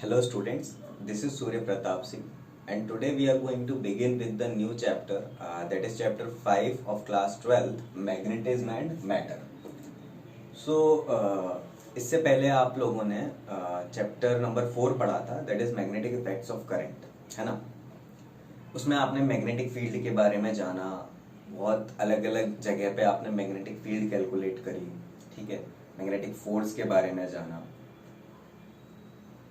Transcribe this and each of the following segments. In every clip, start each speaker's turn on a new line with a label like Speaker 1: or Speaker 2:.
Speaker 1: Hello students, this is Surya Pratap Singh and today we are going to begin with the new chapter that is chapter 5 of class 12 Magnetism and Matter. So इससे पहले आप लोगों ने chapter number 4 पढ़ा था that is magnetic effects of current, है ना। उसमें आपने मैग्नेटिक फील्ड के बारे में जाना, बहुत अलग अलग जगह पे आपने मैग्नेटिक फील्ड कैलकुलेट करी, ठीक है, मैग्नेटिक फोर्स के बारे में जाना।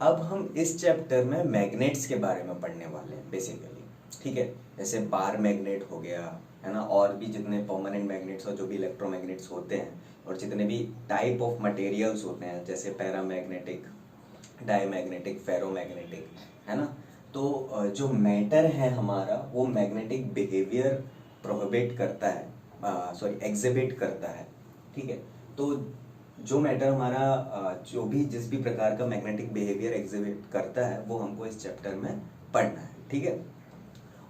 Speaker 1: अब हम इस चैप्टर में मैग्नेट्स के बारे में पढ़ने वाले हैं बेसिकली, ठीक है। जैसे बार मैग्नेट हो गया, है ना, और भी जितने परमानेंट मैग्नेट्स और जो भी इलेक्ट्रोमैग्नेट्स होते हैं और जितने भी टाइप ऑफ मटेरियल्स होते हैं जैसे पैरामैग्नेटिक, डायमैग्नेटिक, फेरोमैग्नेटिक, है ना। तो जो मैटर है हमारा वो मैग्नेटिक बिहेवियर प्रोहिबिट करता है, एग्जिबिट करता है, ठीक है। तो जो मैटर हमारा जो भी जिस भी प्रकार का मैग्नेटिक बिहेवियर एग्जिबिट करता है वो हमको इस चैप्टर में पढ़ना है, ठीक है।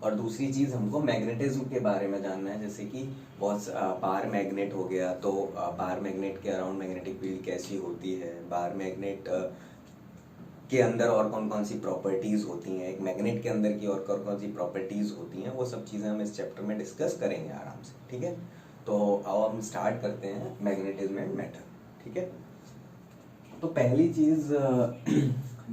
Speaker 1: और दूसरी चीज़ हमको मैग्नेटिज्म के बारे में जानना है, जैसे कि बहुत बार मैग्नेट हो गया तो बार मैग्नेट के अराउंड मैग्नेटिक फील्ड कैसी होती है, बार मैग्नेट के अंदर और कौन कौन सी प्रॉपर्टीज़ होती हैं, एक मैग्नेट के अंदर की और कौन कौन सी प्रॉपर्टीज़ होती हैं, वो सब चीज़ें हम इस चैप्टर में डिस्कस करेंगे आराम से, ठीक है। तो आओ हम स्टार्ट करते हैं मैग्नेटिज्म एंड मैटर, ठीक है। तो पहली चीज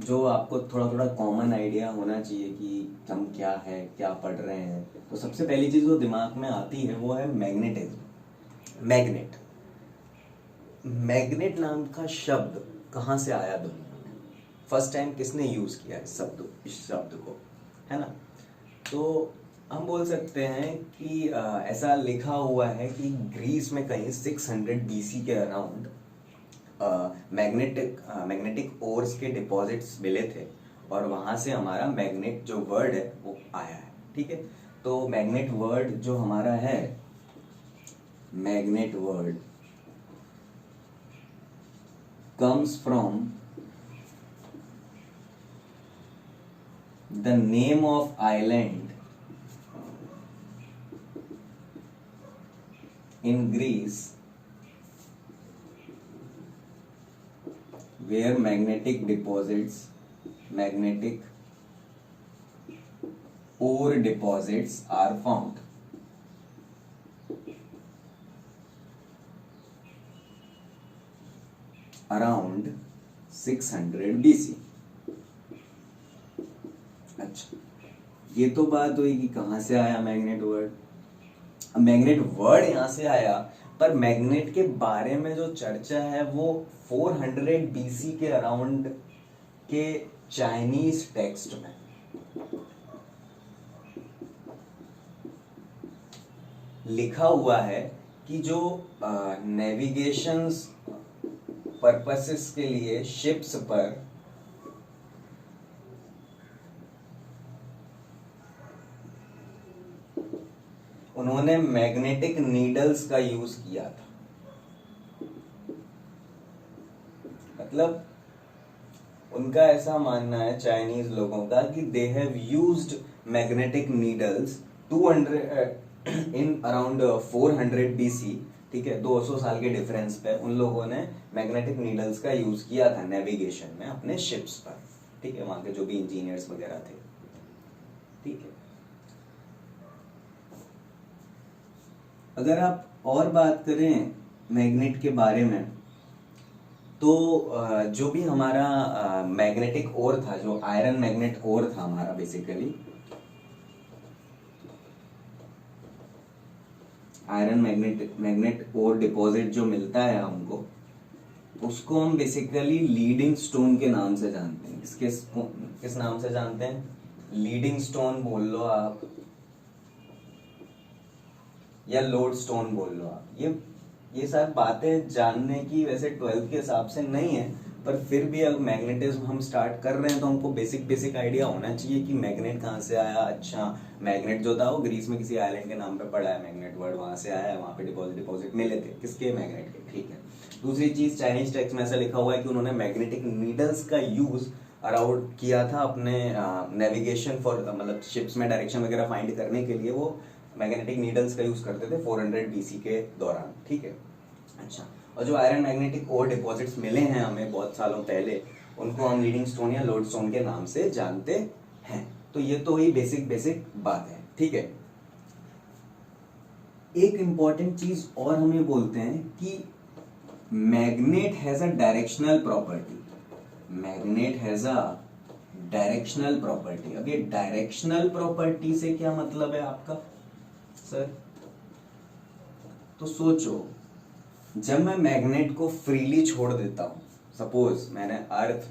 Speaker 1: जो आपको थोड़ा थोड़ा कॉमन आइडिया होना चाहिए कि हम क्या है, क्या पढ़ रहे हैं, तो सबसे पहली चीज जो दिमाग में आती है वो है मैग्नेटिज्म। मैग्नेट, मैग्नेट नाम का शब्द कहाँ से आया दुनिया में, फर्स्ट टाइम किसने यूज किया इस शब्द को, है ना। तो हम बोल सकते हैं कि ऐसा लिखा हुआ है कि ग्रीस में कहीं 600 BC के अराउंड मैग्नेटिक ओर्स के डिपॉजिट्स मिले थे और वहां से हमारा मैग्नेट जो वर्ड है वो आया है, ठीक है। तो मैग्नेट वर्ड जो हमारा है, magnet word comes from the name of island in Greece where magnetic ore deposits are found. Around 600 BC. अच्छा, ये तो बात हुई कि कहाँ से आया मैग्नेट वर्ड। मैग्नेट वर्ड यहाँ से आया, पर मैग्नेट के बारे में जो चर्चा है वो 400 BC के अराउंड के चाइनीज टेक्स्ट में। लिखा हुआ है कि जो नेविगेशंस पर्पसेस के लिए शिप्स पर उन्होंने मैग्नेटिक नीडल्स का यूज किया था। मतलब उनका ऐसा मानना है चाइनीज लोगों का कि they have used magnetic needles 200 in around 400 BC, ठीक है। 200 साल के डिफरेंस पे उन लोगों ने मैग्नेटिक नीडल्स का यूज किया था नेविगेशन में अपने शिप्स पर, ठीक है, वहां के जो भी इंजीनियर्स वगैरह थे, ठीक है। अगर आप और बात करें मैग्नेट के बारे में तो जो भी हमारा मैग्नेटिक ओर था, जो आयरन मैग्नेट ओर था हमारा, बेसिकली आयरन मैग्नेट ओर डिपॉजिट जो मिलता है हमको, उसको हम बेसिकली लीडिंग स्टोन के नाम से जानते हैं। किस नाम से जानते हैं? लीडिंग स्टोन बोल लो आप या लोड स्टोन बोल लो आप। ये सब बातें जानने की वैसे 12th के हिसाब से नहीं है, पर फिर भी अगर मैग्नेटिज्म हम स्टार्ट कर रहे हैं तो हमको बेसिक आइडिया होना चाहिए कि मैग्नेट कहाँ से आया। अच्छा, मैग्नेट जो था वो ग्रीस में किसी आइलैंड के नाम पे पड़ा है, मैग्नेट वर्ड वहां से आया है, वहां पे डिपॉजिट मिले थे, किसके? मैग्नेट के, ठीक है। दूसरी चीज, चाइनीज टेक्स्ट में ऐसा लिखा हुआ है कि उन्होंने मैग्नेटिक नीडल्स का यूज अराउंड किया था अपने नेविगेशन फॉर, मतलब शिप्स में डायरेक्शन वगैरह फाइंड करने के लिए वो मैग्नेटिक नीडल्स का यूज करते थे 400 BC के दौरान, ठीक है। अच्छा, और जो आयरन मैग्नेटिक ओर डिपॉजिट्स मिले हैं हमें बहुत सालों पहले, उनको हम लीडिंग स्टोन या लोड स्टोन के नाम से जानते हैं। तो ये तो ही बेसिक बात है, ठीक है। एक इंपॉर्टेंट चीज और हम ये बोलते हैं कि magnet has a directional property. Magnet has a directional property. अब ये डायरेक्शनल प्रॉपर्टी से क्या मतलब है आपका सर? तो सोचो, जब मैं मैग्नेट को फ्रीली छोड़ देता हूं, सपोज मैंने अर्थ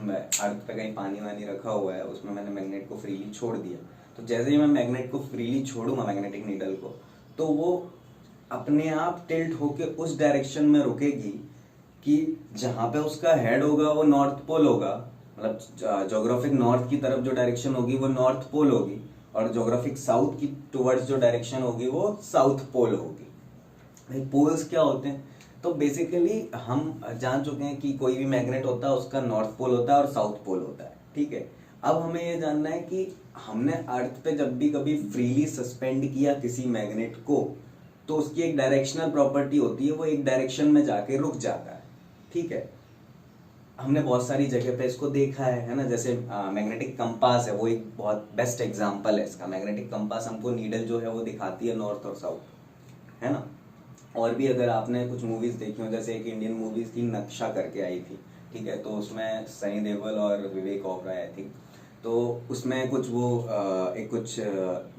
Speaker 1: पे कहीं पानी वानी रखा हुआ है, उसमें मैंने मैग्नेट को फ्रीली छोड़ दिया, तो जैसे ही मैं मैग्नेट को फ्रीली छोड़ूंगा, मैग्नेटिक नीडल को, तो वो अपने आप टिल्ट होके उस डायरेक्शन में रुकेगी कि जहां पे उसका हेड होगा वो नॉर्थ पोल होगा, मतलब ज्योग्राफिक नॉर्थ की तरफ जो डायरेक्शन होगी वो नॉर्थ पोल होगी, और ज्योग्राफिक साउथ की टुवर्ड्स जो डायरेक्शन होगी वो साउथ पोल होगी। भाई पोल्स क्या होते हैं? तो बेसिकली हम जान चुके हैं कि कोई भी मैग्नेट होता है उसका नॉर्थ पोल होता है और साउथ पोल होता है, ठीक है। अब हमें ये जानना है कि हमने अर्थ पे जब भी कभी फ्रीली सस्पेंड किया किसी मैग्नेट को, तो उसकी एक डायरेक्शनल प्रॉपर्टी होती है, वो एक डायरेक्शन में जाके रुक जाता है, ठीक है। हमने बहुत सारी जगह पे इसको देखा है ना, जैसे मैग्नेटिक कंपास है, वो एक बहुत बेस्ट एग्जांपल है इसका। मैग्नेटिक कंपास हमको नीडल जो है वो दिखाती है नॉर्थ और साउथ, है ना। और भी अगर आपने कुछ मूवीज देखी हो, जैसे एक इंडियन मूवीज थी नक्शा करके आई थी, ठीक है, तो उसमें सनी देओल और विवेक ओबराय आई थिंक, तो उसमें कुछ वो एक कुछ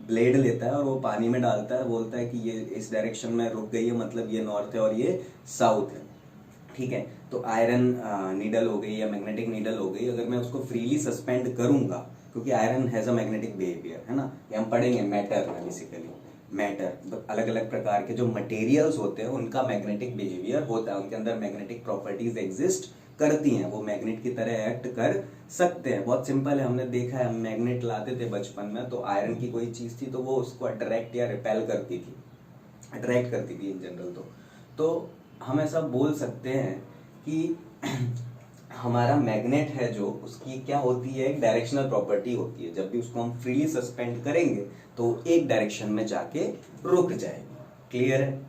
Speaker 1: ब्लेड लेता है और वो पानी में डालता है, बोलता है कि ये इस डायरेक्शन में रुक गई है, मतलब ये नॉर्थ है और ये साउथ है, ठीक है। तो आयरन नीडल हो गई या मैग्नेटिक नीडल हो गई, अगर मैं उसको फ्रीली सस्पेंड करूंगा, क्योंकि iron has a magnetic behaviour, है ना, ये हम पढ़ेंगे मैटर में। बेसिकली मैटर, अलग अलग प्रकार के जो मटेरियल्स होते हैं उनका मैग्नेटिक बिहेवियर होता है, उनके अंदर मैग्नेटिक प्रॉपर्टीज एग्जिस्ट करती हैं, वो मैग्नेट की तरह एक्ट कर सकते हैं। बहुत सिंपल है, हमने देखा है, हम मैग्नेट लाते थे बचपन में, तो आयरन की कोई चीज थी तो वो उसको अट्रैक्ट या रिपेल करती थी, अट्रैक्ट करती थी इन जनरल। तो हम ऐसा बोल सकते हैं कि हमारा मैग्नेट है जो, उसकी क्या होती है, एक डायरेक्शनल प्रॉपर्टी होती है। जब भी उसको हम फ्रीली सस्पेंड करेंगे तो एक डायरेक्शन में जाके रुक जाएगी। क्लियर है?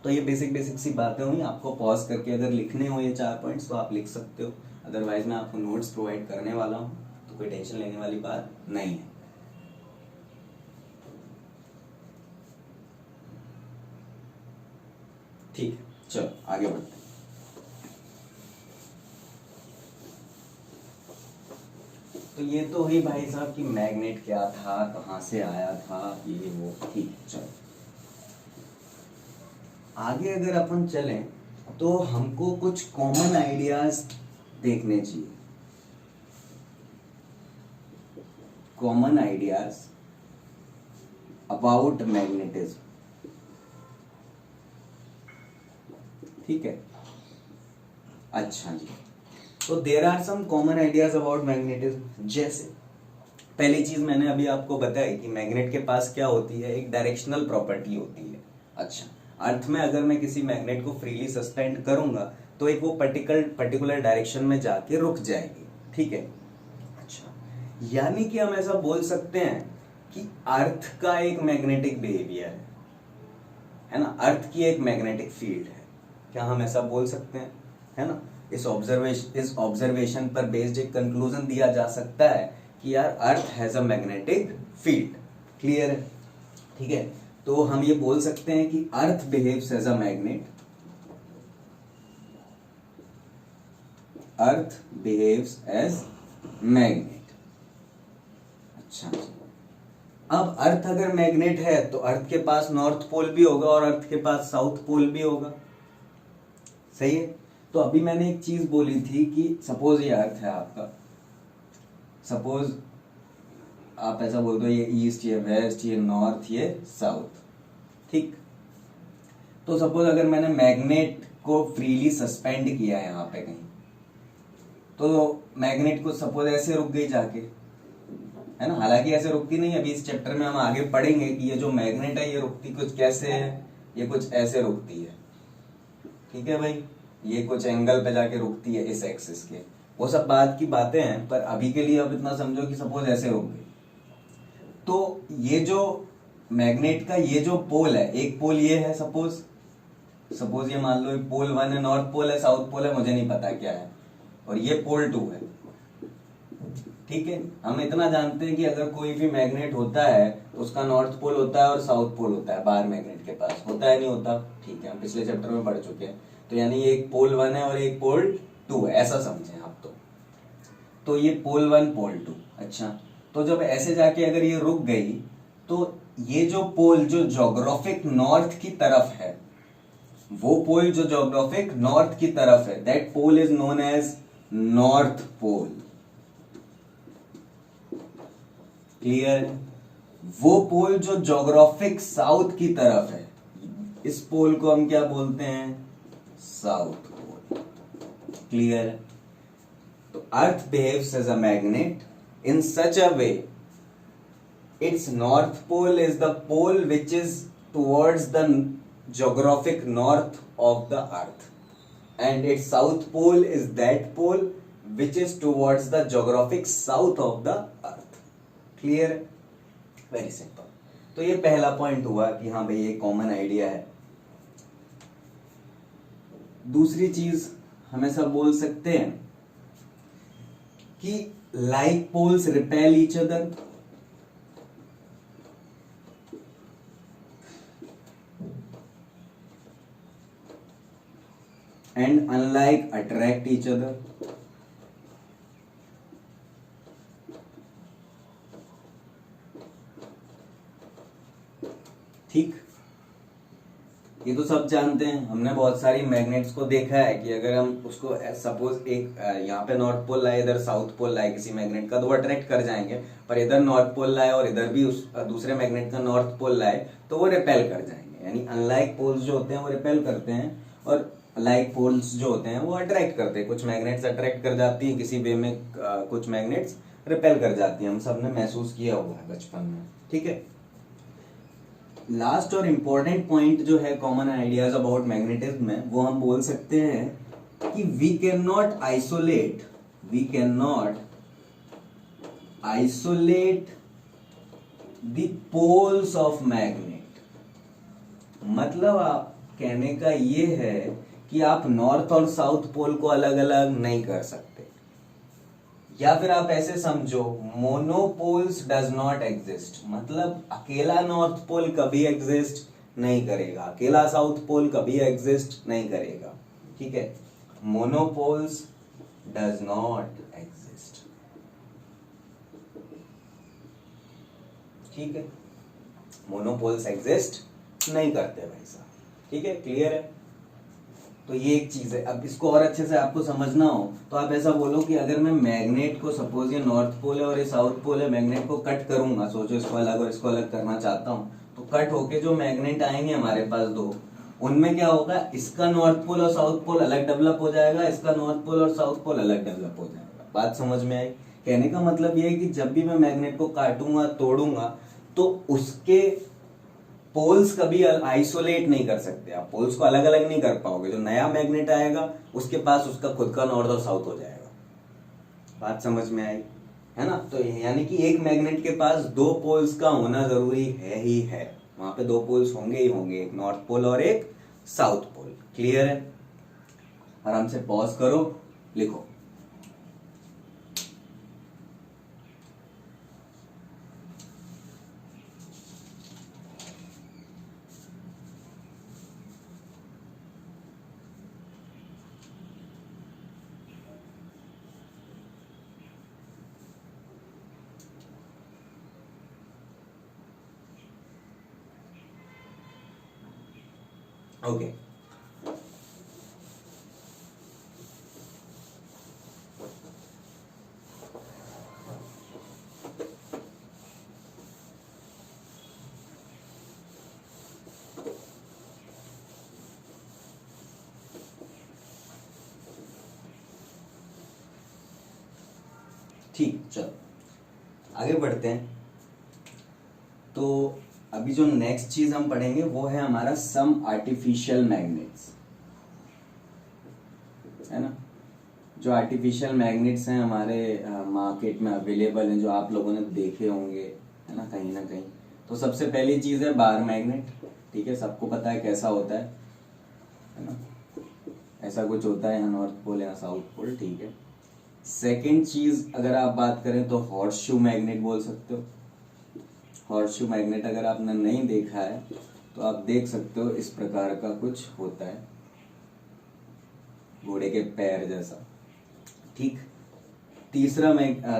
Speaker 1: तो ये बेसिक सी बातें हुई। आपको पॉज करके अगर लिखने हो ये 4 पॉइंट्स तो आप लिख सकते हो, अदरवाइज मैं आपको नोट्स प्रोवाइड करने वाला हूँ, तो कोई टेंशन लेने वाली बात नहीं है। ठीक है, चलो आगे बढ़ते हैं। तो ये तो हुई भाई साहब कि मैग्नेट क्या था, कहाँ से आया था, ये वो, ठीक है। चलो आगे अगर अपन चलें तो हमको कुछ कॉमन आइडियाज देखने चाहिए। कॉमन आइडियाज अबाउट मैग्नेटिज्म, ठीक है। अच्छा जी, तो there are some common ideas about magnetism. जैसे पहली चीज मैंने अभी आपको बताई कि मैग्नेट के पास क्या होती है, एक डायरेक्शनल प्रॉपर्टी होती है। अच्छा, अर्थ में अगर मैं किसी मैग्नेट को फ्रीली सस्पेंड करूंगा तो एक वो पर्टिकुलर डायरेक्शन में जाके रुक जाएगी, ठीक है। अच्छा, यानी कि हम ऐसा बोल सकते हैं कि अर्थ का एक मैग्नेटिक बिहेवियर है ना, अर्थ की एक मैग्नेटिक फील्ड है। क्या हम ऐसा बोल सकते हैं, है ना। इस ऑब्जर्वेशन पर बेस्ड एक कंक्लूजन दिया जा सकता है कि यार earth has a magnetic field. Clear है? ठीक है, तो हम ये बोल सकते हैं कि earth behaves as a magnet, earth behaves as magnet. अच्छा, अब अर्थ अगर मैग्नेट है तो अर्थ के पास नॉर्थ पोल भी होगा और अर्थ के पास साउथ पोल भी होगा, सही है। तो अभी मैंने एक चीज बोली थी कि सपोज ये अर्थ है आपका, सपोज आप ऐसा बोल दो ये ईस्ट, ये वेस्ट, ये नॉर्थ, ये साउथ, ठीक। तो सपोज अगर मैंने मैग्नेट को फ्रीली सस्पेंड किया है यहाँ पे कहीं, तो मैग्नेट को सपोज ऐसे रुक गई जाके, है ना। हालांकि ऐसे रुकती नहीं, अभी इस चैप्टर में हम आगे पढ़ेंगे कि ये जो मैग्नेट है ये रुकती कुछ कैसे है, ये कुछ ऐसे रुकती है, ठीक है भाई। ये कुछ एंगल पे जाके रुकती है इस एक्सिस के, वो सब बात की बातें हैं, पर अभी के लिए अब इतना समझो कि सपोज ऐसे रुक गई। तो ये जो मैग्नेट का ये जो पोल है, एक पोल ये है, सपोज ये मान लो पोल 1 है, नॉर्थ पोल है, साउथ पोल है, मुझे नहीं पता क्या है, और ये पोल 2 है, ठीक है, हम इतना जानते हैं कि अगर कोई भी मैग्नेट होता है तो उसका नॉर्थ पोल होता है और साउथ पोल होता है बाहर मैग्नेट के पास, होता है नहीं होता? ठीक है, हम पिछले चैप्टर में पढ़ चुके हैं। तो यानी एक पोल 1 है और एक पोल 2 है, ऐसा समझें आप। तो ये पोल 1 पोल 2। अच्छा, तो जब ऐसे जाके अगर ये रुक गई तो ये जो पोल जो ज्योग्राफिक नॉर्थ की तरफ है, वो पोल जो ज्योग्राफिक नॉर्थ की तरफ है, that pole is known as north pole. Clear? वो पोल जो ज्योग्राफिक साउथ की तरफ है, इस पोल को हम क्या बोलते हैं? South pole. क्लियर? तो earth behaves as a magnet in such a way, its north pole is the pole which is towards the geographic north of the earth, and its south pole is that pole which is towards the geographic south of the earth. Clear? Very simple. तो ये पहला point हुआ कि हाँ भाई ये common idea है। दूसरी चीज हम ऐसा बोल सकते हैं कि like poles repel each other and unlike attract each other. ठीक, ये तो सब जानते हैं, हमने बहुत सारी मैग्नेट्स को देखा है कि अगर हम उसको सपोज एक यहाँ पे नॉर्थ पोल लाए, इधर साउथ पोल लाए किसी मैग्नेट का, तो वो अट्रैक्ट कर जाएंगे। पर इधर नॉर्थ पोल लाए और इधर भी उस दूसरे मैग्नेट का नॉर्थ पोल लाए तो वो रिपेल कर जाएंगे। यानी अनलाइक पोल्स जो होते हैं वो रिपेल करते हैं और लाइक पोल्स जो होते हैं वो अट्रैक्ट करते हैं। कुछ मैग्नेट्स अट्रैक्ट कर जाती हैं किसी वे में, कुछ मैग्नेट्स रिपेल कर जाती हैं। हम सब ने महसूस किया हुआ है बचपन में। ठीक है, लास्ट और इंपॉर्टेंट पॉइंट जो है कॉमन आइडियाज अबाउट मैग्नेटिज्म में, वो हम बोल सकते हैं कि we can not isolate the poles of magnet. मतलब आप कहने का ये है कि आप नॉर्थ और साउथ पोल को अलग अलग नहीं कर सकते, या फिर आप ऐसे समझो मोनोपोल्स डज नॉट एग्जिस्ट। मतलब अकेला नॉर्थ पोल कभी एग्जिस्ट नहीं करेगा, अकेला साउथ पोल कभी एग्जिस्ट नहीं करेगा। ठीक है, मोनोपोल्स डज नॉट एग्जिस्ट। ठीक है, मोनोपोल्स एग्जिस्ट नहीं करते भाई साहब। ठीक है, क्लियर है? तो ये एक चीज है। अब इसको और अच्छे से आपको समझना हो तो आप ऐसा बोलो कि अगर मैं मैग्नेट को, सपोज ये नॉर्थ पोल है और ये साउथ पोल है, मैग्नेट को कट करूंगा, सोचो इसको अलग और इसको अलग करना चाहता हूं, तो कट होके जो मैग्नेट आएंगे हमारे पास दो, उनमें क्या होगा, इसका नॉर्थ पोल और साउथ पोल अलग डेवलप हो जाएगा, इसका नॉर्थ पोल और साउथ पोल अलग डेवलप हो जाएगा। बात समझ में आई? कहने का मतलब ये है कि जब भी मैं मैग्नेट को काटूंगा, तोड़ूंगा, तो उसके पोल्स कभी आइसोलेट नहीं कर सकते। आप पोल्स को अलग अलग नहीं कर पाओगे। जो नया मैग्नेट आएगा उसके पास उसका खुद का नॉर्थ और साउथ हो जाएगा। बात समझ में आई है ना? तो यानी कि एक मैग्नेट के पास दो पोल्स का होना जरूरी है ही है। वहां पे दो पोल्स होंगे ही होंगे, एक नॉर्थ पोल और एक साउथ पोल। क्लियर है? आराम से पॉज करो, लिखो। ओके, ठीक, चलो आगे बढ़ते हैं। तो अभी जो नेक्स्ट चीज हम पढ़ेंगे वो है हमारा सम आर्टिफिशियल मैग्नेट्स, है ना। जो आर्टिफिशियल मैग्नेट्स हैं हमारे मार्केट में अवेलेबल हैं, जो आप लोगों ने देखे होंगे, है ना कहीं। तो सबसे पहली चीज है बार मैग्नेट। ठीक है, सबको पता है कैसा होता है ना। ऐसा कुछ होता है, यहाँ नॉर्थ पोल यहाँ साउथ पोल। ठीक है, सेकंड चीज अगर आप बात करें तो हॉर्स शू मैग्नेट बोल सकते हो। हॉर्स शू मैग्नेट अगर आपने नहीं देखा है तो आप देख सकते हो, इस प्रकार का कुछ होता है, घोड़े के पैर जैसा। ठीक। तीसरा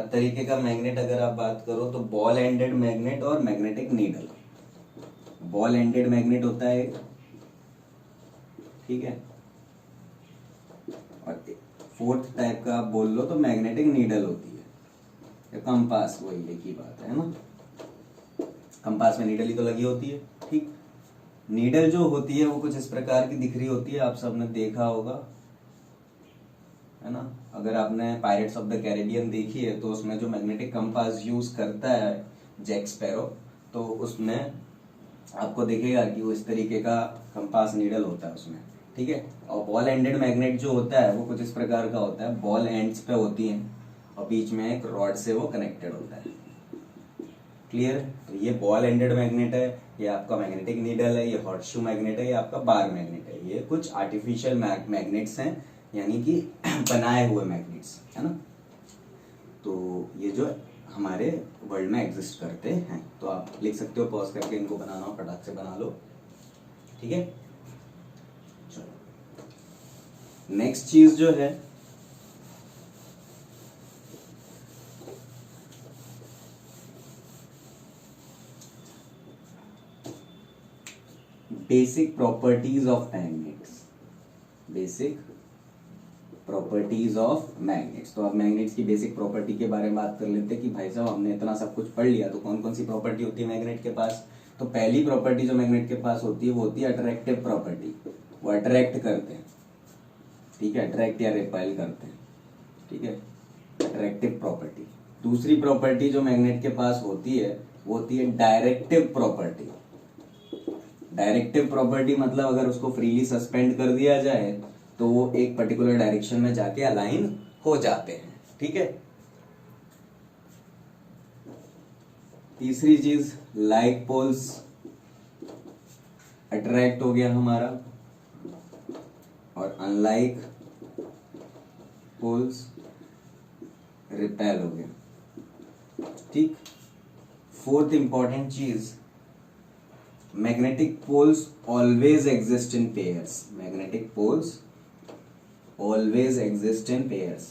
Speaker 1: तरीके का मैग्नेट अगर आप बात करो तो बॉल एंडेड मैग्नेट और magnetic needle. Ball ended magnet होता है, ठीक है, और फोर्थ टाइप का आप बोल लो तो मैग्नेटिक नीडल होती है, या कंपास, वही एक ही बात है ना। कंपास में नीडल ही तो लगी होती है। ठीक। नीडल जो होती है वो कुछ इस प्रकार की दिख रही होती है, आप सबने देखा होगा, है ना। अगर आपने पायरेट्स ऑफ द कैरेबियन देखी है तो उसमें जो मैग्नेटिक कंपास यूज करता है जैक स्पैरो, तो उसमें आपको दिखेगा कि वो इस तरीके का कंपास नीडल होता है उसमें। ठीक है। और बॉल एंडेड मैग्नेट जो होता है वो कुछ इस प्रकार का होता है, बॉल एंड्स पे होती हैं और बीच में एक रॉड से वो कनेक्टेड होता है। क्लियर। तो ये बॉल एंडेड मैग्नेट है, ये आपका मैग्नेटिक नीडल है, ये हॉर्सशू मैग्नेट है, ये आपका बार मैग्नेट है। ये कुछ आर्टिफिशियल मैग्नेट्स हैं, यानी कि बनाए हुए मैग्नेट्स, है ना। तो ये जो हमारे वर्ल्ड में एग्जिस्ट करते हैं, तो आप लिख सकते हो, पॉज करके इनको बनाना हो फटाक से बना लो। ठीक है। चलो नेक्स्ट चीज जो है, basic properties of magnets. Basic properties of magnets. तो अब मैग्नेट्स की बेसिक प्रॉपर्टी के बारे में बात कर लेते हैं कि भाई साहब हमने इतना सब कुछ पढ़ लिया तो कौन कौन सी प्रॉपर्टी होती है मैग्नेट के पास। तो पहली प्रॉपर्टी जो मैग्नेट के पास होती है वो होती है अट्रैक्टिव प्रॉपर्टी। वो अट्रैक्ट करते हैं, ठीक है, अट्रैक्ट या रिपेल करते हैं, ठीक है, अट्रैक्टिव प्रॉपर्टी। दूसरी प्रॉपर्टी जो मैग्नेट के पास होती है वो होती है डायरेक्टिव प्रॉपर्टी। डायरेक्टिव प्रॉपर्टी मतलब अगर उसको फ्रीली सस्पेंड कर दिया जाए तो वो एक पर्टिकुलर डायरेक्शन में जाके अलाइन हो जाते हैं। ठीक है। तीसरी चीज, लाइक पोल्स अट्रैक्ट हो गया हमारा, और अनलाइक पोल्स रिपेल हो गया। ठीक। फोर्थ इंपॉर्टेंट चीज, magnetic poles always exist in pairs. Magnetic poles always exist in pairs.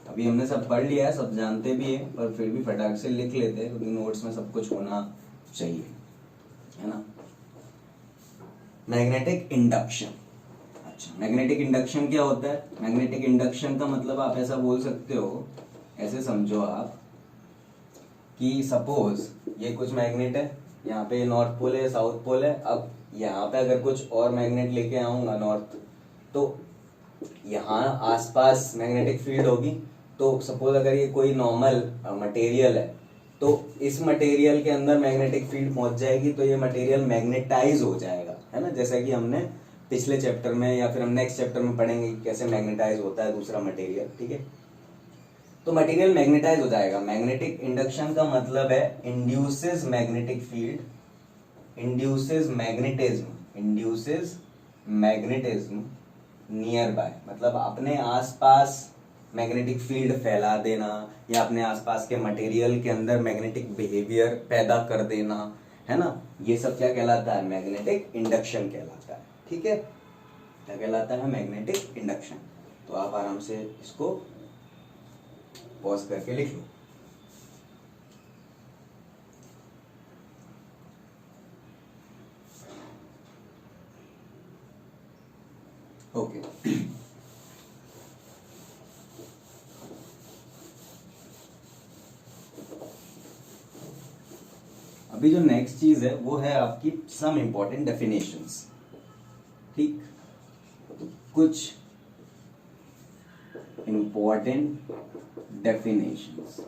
Speaker 1: अभी हमने सब पढ़ लिया है, सब जानते भी हैं, पर फिर भी फटाक से लिख लेते हैं क्योंकि नोट्स में सब कुछ होना चाहिए, है ना। Magnetic induction. अच्छा, मैग्नेटिक इंडक्शन क्या होता है? मैग्नेटिक इंडक्शन का मतलब आप ऐसा बोल सकते हो, ऐसे समझो आप कि सपोज ये कुछ मैग्नेट है, यहाँ पे नॉर्थ पोल है, साउथ पोल है। अब यहाँ पे अगर कुछ और मैग्नेट लेके आऊंगा नॉर्थ, तो यहाँ आसपास मैग्नेटिक फील्ड होगी। तो सपोज अगर ये कोई नॉर्मल मटेरियल है तो इस मटेरियल के अंदर मैग्नेटिक फील्ड पहुंच जाएगी, तो ये मटेरियल मैग्नेटाइज हो जाएगा, है ना। जैसा कि हमने पिछले चैप्टर में या फिर हम नेक्स्ट चैप्टर में पढ़ेंगे कि कैसे मैग्नेटाइज होता है दूसरा मटेरियल। ठीक है। तो मटेरियल मैग्नेटाइज हो जाएगा। मैग्नेटिक इंडक्शन का मतलब है induces magnetic field, induces magnetism, induces magnetism near by, मतलब अपने आसपास मैग्नेटिक फील्ड फैला देना या अपने आसपास के मटेरियल के अंदर मैग्नेटिक बिहेवियर पैदा कर देना, है ना। ये सब क्या कहलाता है? मैग्नेटिक इंडक्शन कहलाता है। ठीक है। क्या कहलाता है? Magnetic induction. तो आप आराम से इसको पॉज करके लिख लो। ओके। अभी जो नेक्स्ट चीज है वो है आपकी सम इंपॉर्टेंट डेफिनेशंस। ठीक। कुछ इंपॉर्टेंट डेफिनेशंस।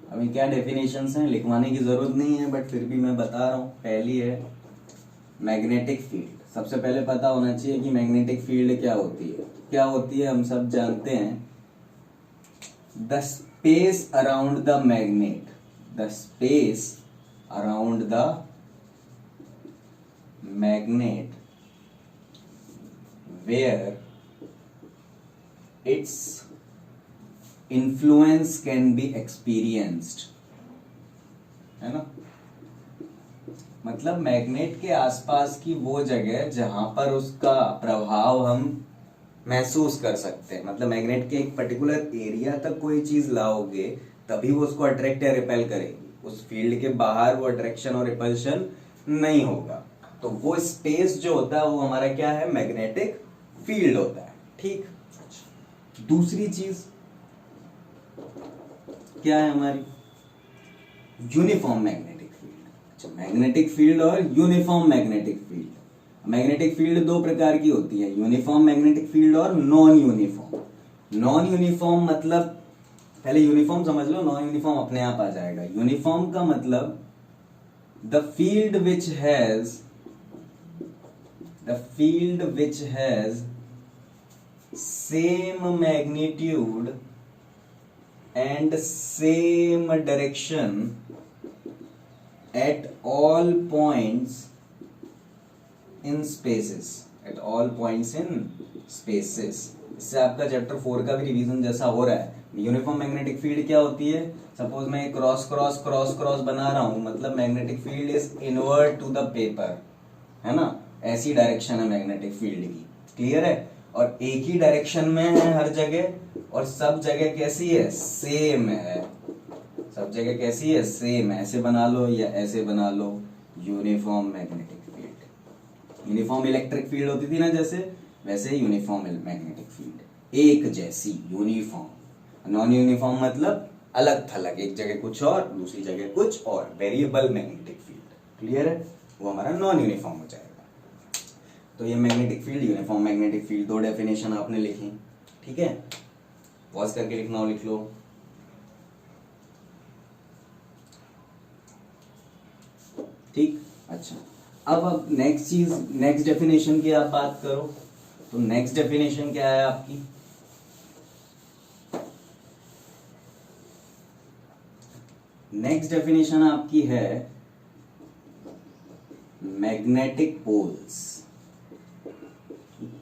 Speaker 1: अभी क्या डेफिनेशंस हैं, लिखवाने की जरूरत नहीं है, बट फिर भी मैं बता रहा हूं। पहली है मैग्नेटिक फील्ड। सबसे पहले पता होना चाहिए कि मैग्नेटिक फील्ड क्या होती है। क्या होती है हम सब जानते हैं, the space around the magnet, the space around the magnet where its influence can be experienced, है ना। मतलब मैग्नेट के आसपास की वो जगह जहां पर उसका प्रभाव हम महसूस कर सकते हैं। मतलब मैग्नेट के एक पर्टिकुलर एरिया तक कोई चीज लाओगे तभी वो उसको अट्रैक्ट या रिपेल करेगी, उस फील्ड के बाहर वो अट्रैक्शन और रिपल्शन नहीं होगा। तो वो स्पेस जो होता है वो हमारा क्या है, मैग्नेटिक फील्ड होता है। ठीक, दूसरी चीज क्या है हमारी, यूनिफॉर्म मैग्नेटिक फील्ड। अच्छा, मैग्नेटिक फील्ड और uniform magnetic field. Magnetic field दो प्रकार की होती है, यूनिफॉर्म मैग्नेटिक फील्ड और नॉन यूनिफॉर्म। नॉन यूनिफॉर्म मतलब, पहले यूनिफॉर्म समझ लो, नॉन यूनिफॉर्म अपने आप आ जाएगा। यूनिफॉर्म का मतलब the field which has same magnitude and same direction at all points in spaces, at all points in spaces। इससे आपका चैप्टर 4 का भी रिवीजन जैसा हो रहा है। यूनिफॉर्म मैग्नेटिक फील्ड क्या होती है, सपोज मैं क्रॉस क्रॉस क्रॉस क्रॉस बना रहा हूं, मतलब magnetic field is invert to the paper, है ना। ऐसी डायरेक्शन है मैग्नेटिक फील्ड की, क्लियर है। और एक ही डायरेक्शन में है हर जगह, और सब जगह कैसी है, सेम है। सब जगह कैसी है, सेम है। ऐसे बना लो या ऐसे बना लो, uniform magnetic field. Uniform electric field होती थी ना जैसे, वैसे यूनिफॉर्म मैग्नेटिक फील्ड, एक जैसी, यूनिफॉर्म। नॉन यूनिफॉर्म मतलब अलग थलग, एक जगह कुछ और दूसरी जगह कुछ और, वेरिएबल मैग्नेटिक फील्ड, क्लियर है। वो हमारा नॉन यूनिफॉर्म हो जाएगा। तो ये magnetic field, uniform magnetic field, दो डेफिनेशन आपने लिखी, ठीक है। पॉज करके लिखना हो लिख लो। ठीक, अच्छा, अब नेक्स्ट चीज, नेक्स्ट डेफिनेशन की आप बात करो, तो नेक्स्ट डेफिनेशन क्या है आपकी, नेक्स्ट डेफिनेशन आपकी है मैग्नेटिक पोल्स।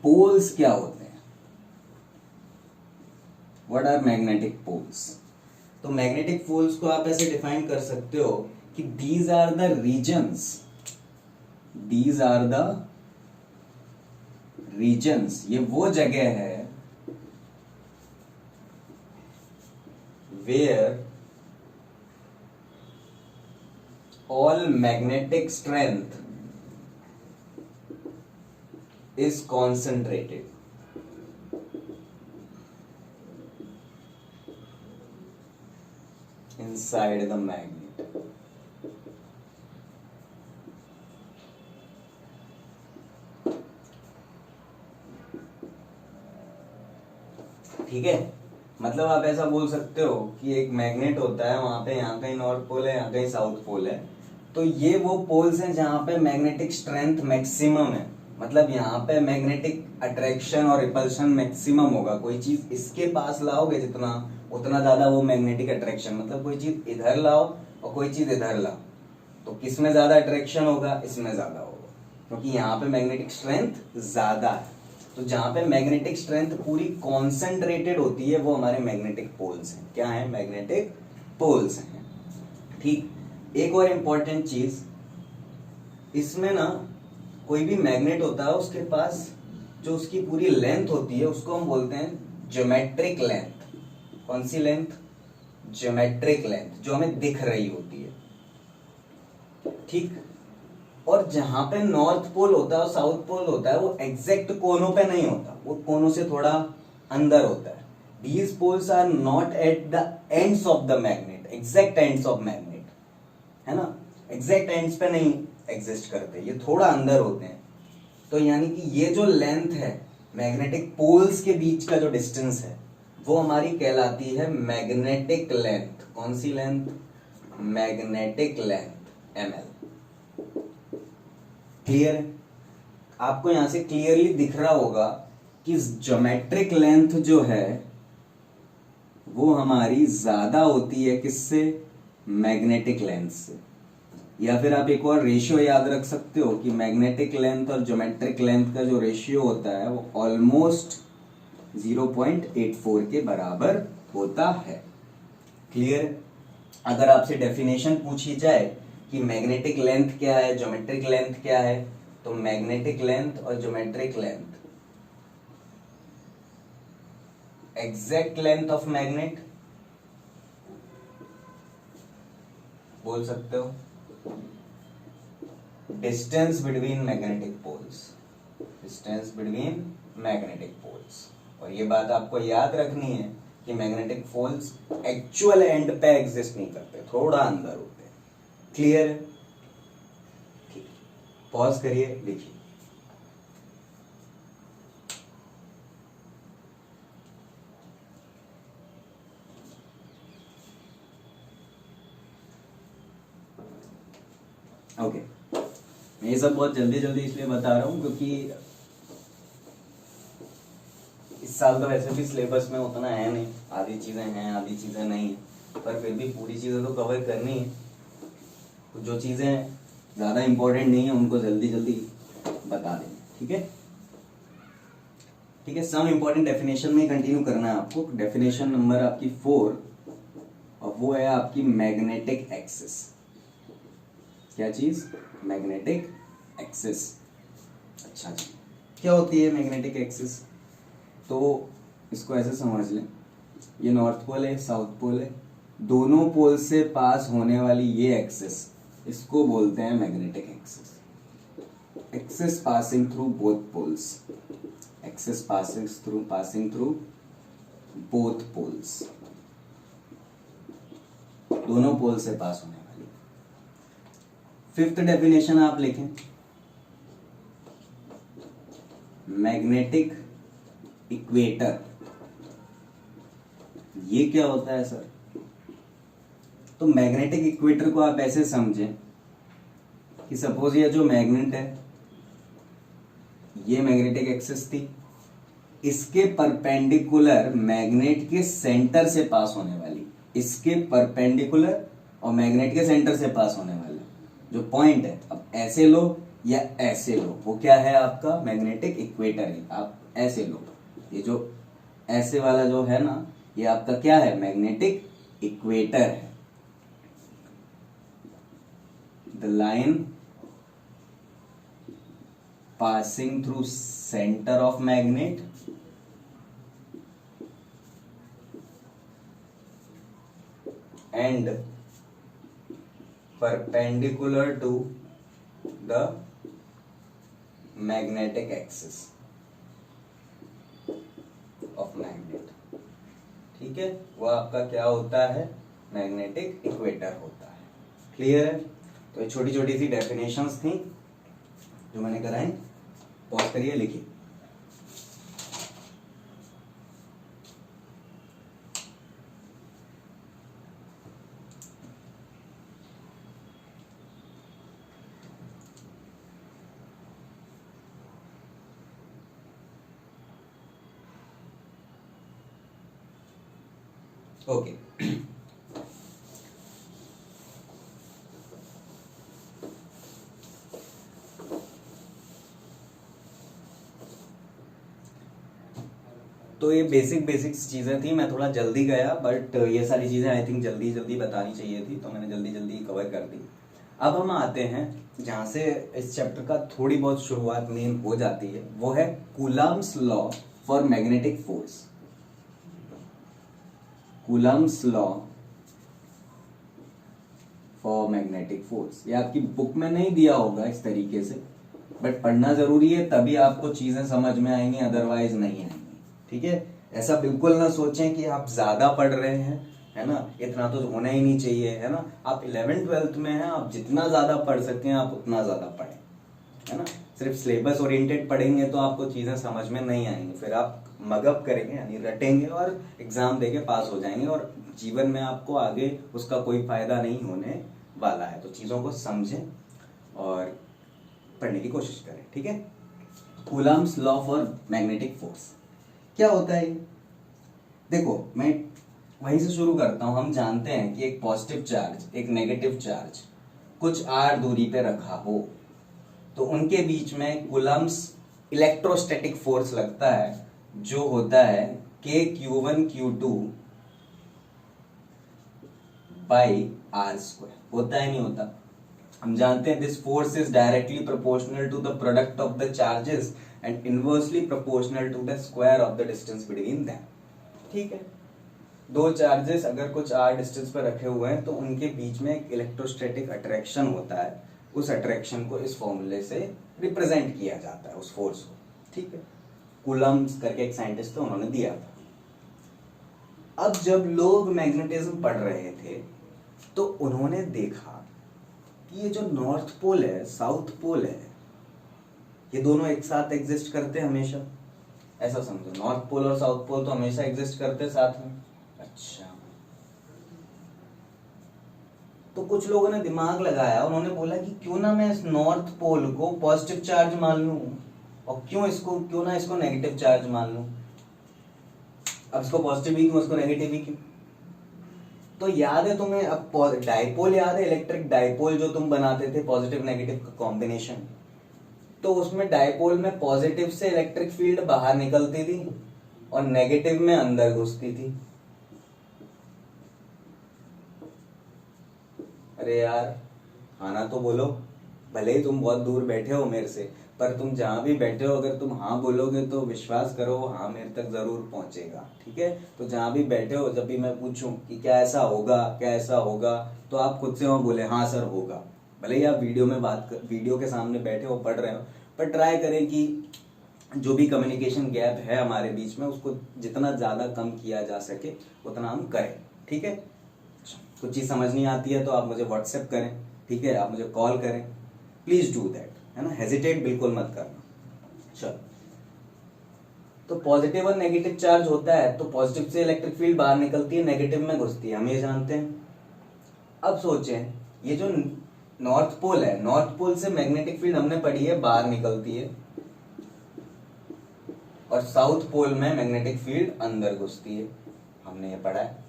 Speaker 1: पोल्स क्या होते हैं, व्हाट आर मैग्नेटिक पोल्स। तो मैग्नेटिक पोल्स को आप ऐसे डिफाइन कर सकते हो कि दीज आर द रीजन्स, ये वो जगह है where all magnetic strength is concentrated। inside the magnet। ठीक है, मतलब आप ऐसा बोल सकते हो कि एक मैग्नेट होता है, वहां पे यहाँ कहीं नॉर्थ पोल है, यहाँ कहीं साउथ पोल है। तो ये वो पोल्स हैं जहां पे मैग्नेटिक स्ट्रेंथ मैक्सिमम है, मतलब यहाँ पे मैग्नेटिक अट्रैक्शन और रिपल्शन मैक्सिमम होगा। कोई चीज इसके पास लाओगे जितना, उतना ज्यादा वो मैग्नेटिक अट्रैक्शन, मतलब कोई चीज इधर लाओ और कोई चीज इधर लाओ, तो किसमें ज्यादा अट्रैक्शन होगा, इसमें ज्यादा होगा, क्योंकि यहाँ पे मैग्नेटिक स्ट्रेंथ ज्यादा है। तो जहां पे मैग्नेटिक स्ट्रेंथ पूरी कॉन्सेंट्रेटेड होती है वो हमारे मैग्नेटिक पोल्स हैं। क्या है, मैग्नेटिक पोल्स हैं। ठीक, एक और इंपॉर्टेंट चीज, इसमें ना कोई भी मैग्नेट होता है उसके पास जो उसकी पूरी लेंथ होती है उसको हम बोलते हैं ज्योमेट्रिक लेंथ। कौन सी लेंथ, ज्योमेट्रिक लेंथ, जो हमें दिख रही होती है। ठीक, और जहां पे नॉर्थ पोल होता है और साउथ पोल होता है वो एग्जैक्ट कोनों पे नहीं होता, वो कोनों से थोड़ा अंदर होता है। These poles are not at the ends of the magnet, exact ends of magnet, है ना, एग्जैक्ट एंड्स पे नहीं एग्जिस्ट करते, ये थोड़ा अंदर होते हैं। तो यानी कि ये जो लेंथ है मैग्नेटिक पोल्स के बीच का जो डिस्टेंस है वो हमारी कहलाती है मैग्नेटिक लेंथ। कौन सी length, magnetic length, ml। Clear है, आपको यहां से क्लियरली दिख रहा होगा कि ज्योमेट्रिक लेंथ जो है वो हमारी ज्यादा होती है किससे, मैग्नेटिक लेंथ से। या फिर आप एक और रेशियो याद रख सकते हो कि मैग्नेटिक लेंथ और ज्योमेट्रिक लेंथ का जो रेशियो होता है वो ऑलमोस्ट 0.84 के बराबर होता है। क्लियर? अगर आपसे डेफिनेशन पूछी जाए कि मैग्नेटिक लेंथ क्या है, ज्योमेट्रिक लेंथ क्या है, तो मैग्नेटिक लेंथ और geometric length, exact length of magnet बोल सकते हो, distance between magnetic poles, distance between magnetic poles. और ये बात आपको याद रखनी है कि मैग्नेटिक पोल्स एक्चुअल एंड पे एग्जिस्ट नहीं करते, थोड़ा अंदर होते हैं। क्लियर है? पॉज करिए, लिखिए। ओके, मैं ये सब बहुत जल्दी जल्दी इसलिए बता रहा हूं क्योंकि इस साल तो वैसे भी सिलेबस में उतना है नहीं, आधी चीजें हैं आधी चीजें नहीं, पर फिर भी पूरी चीजें तो कवर करनी है। तो जो चीजें ज्यादा इंपॉर्टेंट नहीं है उनको जल्दी जल्दी बता देंगे। ठीक है? ठीक है, सम इंपॉर्टेंट डेफिनेशन में कंटिन्यू करना है आपको। डेफिनेशन नंबर आपकी 4 और वो है आपकी मैग्नेटिक एक्सिस। क्या चीज? Magnetic axis. अच्छा जी, क्या होती है मैग्नेटिक एक्सिस? तो इसको ऐसे समझ लें, ये नॉर्थ पोल है, साउथ पोल है, दोनों पोल से पास होने वाली ये एक्सिस, इसको बोलते हैं magnetic axis. Axis passing through both poles, axis passing through both poles, दोनों पोल से पास होने वाली। फिफ्थ डेफिनेशन आप लिखें, मैग्नेटिक इक्वेटर। ये क्या होता है सर? तो मैग्नेटिक इक्वेटर को आप ऐसे समझें कि सपोज ये जो मैग्नेट है, ये मैग्नेटिक एक्सिस थी, इसके परपेंडिकुलर मैग्नेट के सेंटर से पास होने वाली, इसके परपेंडिकुलर और मैग्नेट के सेंटर से पास होने वाला जो पॉइंट है, अब ऐसे लो या ऐसे लो, वो क्या है आपका? मैग्नेटिक इक्वेटर है। आप ऐसे लो, ये जो ऐसे वाला जो है ना, ये आपका क्या है? मैग्नेटिक इक्वेटर है। The line passing through centre of magnet and perpendicular to the magnetic axis of magnet। ठीक है, वो आपका क्या होता है? मैग्नेटिक इक्वेटर होता है। क्लियर है? तो ये छोटी छोटी सी डेफिनेशंस थी जो मैंने कराई। पॉज करिए, लिखिए। ओके, तो ये बेसिक चीजें थी। मैं थोड़ा जल्दी गया, बट ये सारी चीजें आई थिंक जल्दी जल्दी बतानी चाहिए थी, तो मैंने जल्दी जल्दी कवर कर दी। अब हम आते हैं जहां से इस चैप्टर का थोड़ी बहुत शुरुआत मेन हो जाती है, वो है Coulomb's law for magnetic force. Coulomb's law for magnetic force, ये आपकी बुक में नहीं दिया होगा इस तरीके से, बट पढ़ना जरूरी है, तभी आपको चीजें समझ में आएंगी, अदरवाइज नहीं आएंगी। ठीक है? ऐसा बिल्कुल ना सोचें कि आप ज्यादा पढ़ रहे हैं, है ना, इतना तो होना ही नहीं चाहिए, है ना। आप 11th-12th में हैं, आप जितना ज्यादा पढ़ सकें आप उतना ज्यादा पढ़ें, है ना। सिर्फ सिलेबस ओरिएंटेड पढ़ेंगे तो आपको चीजें समझ में नहीं आएंगी, फिर आप मगअप करेंगे यानी रटेंगे और एग्जाम देके पास हो जाएंगे, और जीवन में आपको आगे उसका कोई फायदा नहीं होने वाला है। तो चीजों को समझें और पढ़ने की कोशिश करें। ठीक है? Coulomb's law for magnetic force क्या होता है? देखो, मैं वहीं से शुरू करता हूं। हम जानते हैं कि एक पॉजिटिव चार्ज, एक नेगेटिव चार्ज कुछ r दूरी पे रखा हो तो उनके बीच में कूलम्स इलेक्ट्रोस्टैटिक फोर्स लगता है, जो होता है K Q1 Q2 by are square. होता है नहीं होता? हम जानते हैं this force is directly proportional to the product of the charges and inversely proportional to the square of the distance between them. ठीक है, दो चार्जेस अगर कुछ आर डिस्टेंस पर रखे हुए हैं तो उनके बीच में एक इलेक्ट्रोस्टैटिक अट्रैक्शन होता है, उस अट्रैक्शन को इस फॉर्मूले से रिप्रेजेंट किया जाता है, उस फोर्स को। ठीक है, कूलम्ब्स करके एक साइंटिस्ट थे, उन्होंने दिया था। अब जब लोग मैग्नेटिज्म पढ़ रहे थे तो उन्होंने देखा कि ये जो नॉर्थ पोल है, साउथ पोल है, ये दोनों एक साथ एग्जिस्ट करते हैं हमेशा। ऐसा समझो, नॉर्थ पोल और साउथ पोल तो हमेशा एग्जिस्ट करते हैं साथ में। अच्छा, तो कुछ लोगों ने दिमाग लगाया, उन्होंने बोला कि क्यों ना मैं इस नॉर्थ पोल को पॉजिटिव चार्ज मान लूं और क्यों ना इसको नेगेटिव चार्ज मान लूं। अब इसको पॉजिटिव ही क्यों, इसको नेगेटिव ही क्यों? तो याद है तुम्हें, अब डाइपोल याद है, इलेक्ट्रिक डाइपोल जो तुम बनाते थे, पॉजिटिव नेगेटिव का कॉम्बिनेशन। तो उसमें डाइपोल में पॉजिटिव से इलेक्ट्रिक फील्ड बाहर निकलती थी और नेगेटिव में अंदर घुसती थी। अरे यार, हाँ ना तो बोलो, भले ही तुम बहुत दूर बैठे हो मेरे से, पर तुम जहां भी बैठे हो अगर तुम हाँ बोलोगे तो विश्वास करो हाँ मेरे तक जरूर पहुंचेगा। ठीक है, तो जहां भी बैठे हो, जब भी मैं पूछूं कि क्या ऐसा होगा, क्या ऐसा होगा, तो आप खुद से वहां बोले हाँ सर होगा। भले ही आप वीडियो के सामने बैठे हो, पढ़ रहे हो, पर ट्राई करें कि जो भी कम्युनिकेशन गैप है हमारे बीच में उसको जितना ज्यादा कम किया जा सके उतना हम करें। ठीक है, कुछ चीज समझ नहीं आती है तो आप मुझे व्हाट्सएप करें, ठीक है, आप मुझे कॉल करें, प्लीज डू दैट, है ना, हेजिटेट बिल्कुल मत करना। चलो, तो पॉजिटिव और नेगेटिव चार्ज होता है तो पॉजिटिव से इलेक्ट्रिक फील्ड बाहर निकलती है, नेगेटिव में घुसती है, हम ये जानते हैं। अब सोचें, ये जो नॉर्थ पोल है, नॉर्थ पोल से मैग्नेटिक फील्ड हमने पढ़ी है बाहर निकलती है और साउथ पोल में मैग्नेटिक फील्ड अंदर घुसती है, हमने ये पढ़ा है।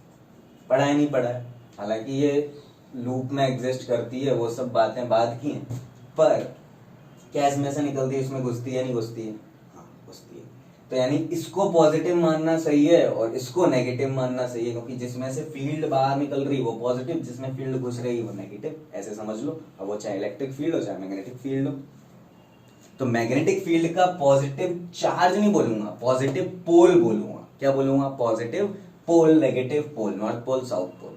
Speaker 1: पढ़ा है नहीं पढ़ा है? हालांकि ये लूप में एग्जिस्ट करती है, वो सब बातें बाद की हैं, पर क्या इसमें से निकलती है, इसमें घुसती है नहीं घुसती है? हाँ घुसती है। तो यानी इसको पॉजिटिव मानना सही है और इसको नेगेटिव मानना सही है, क्योंकि जिसमें से फील्ड बाहर निकल रही वो पॉजिटिव, जिसमें फील्ड घुस रही वो नेगेटिव, ऐसे समझ लो। अब वो चाहे इलेक्ट्रिक फील्ड हो चाहे मैग्नेटिक फील्ड हो। तो मैग्नेटिक फील्ड का पॉजिटिव चार्ज नहीं बोलूंगा, पॉजिटिव पोल बोलूंगा। क्या बोलूंगा? Positive pole, negative pole, north pole south pole.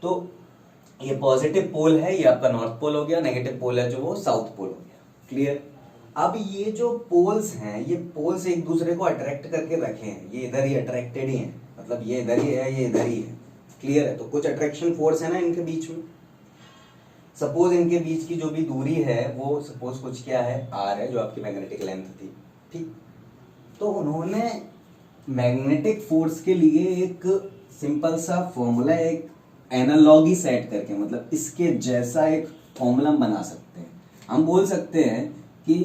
Speaker 1: तो ये पॉजिटिव पोल है, ये आपका नॉर्थ पोल हो गया, नेगेटिव पोल है जो वो साउथ पोल हो गया। क्लियर? अब ये जो पोल्स हैं, ये पोल्स एक दूसरे को अट्रैक्ट करके रखे हैं, ये इधर ही अट्रैक्टेड ही है, मतलब ये इधर ही है, ये इधर ही है। क्लियर है? तो कुछ अट्रैक्शन फोर्स है ना इनके बीच में। सपोज इनके बीच की जो भी दूरी है वो सपोज कुछ क्या है, आर है, जो आपकी मैग्नेटिक लेंथ थी। ठीक, तो उन्होंने मैग्नेटिक फोर्स के लिए एक सिंपल सा फॉर्मूला, एक एनालॉगी सेट करके, मतलब इसके जैसा एक फॉर्मूला बना सकते हैं। हम बोल सकते हैं कि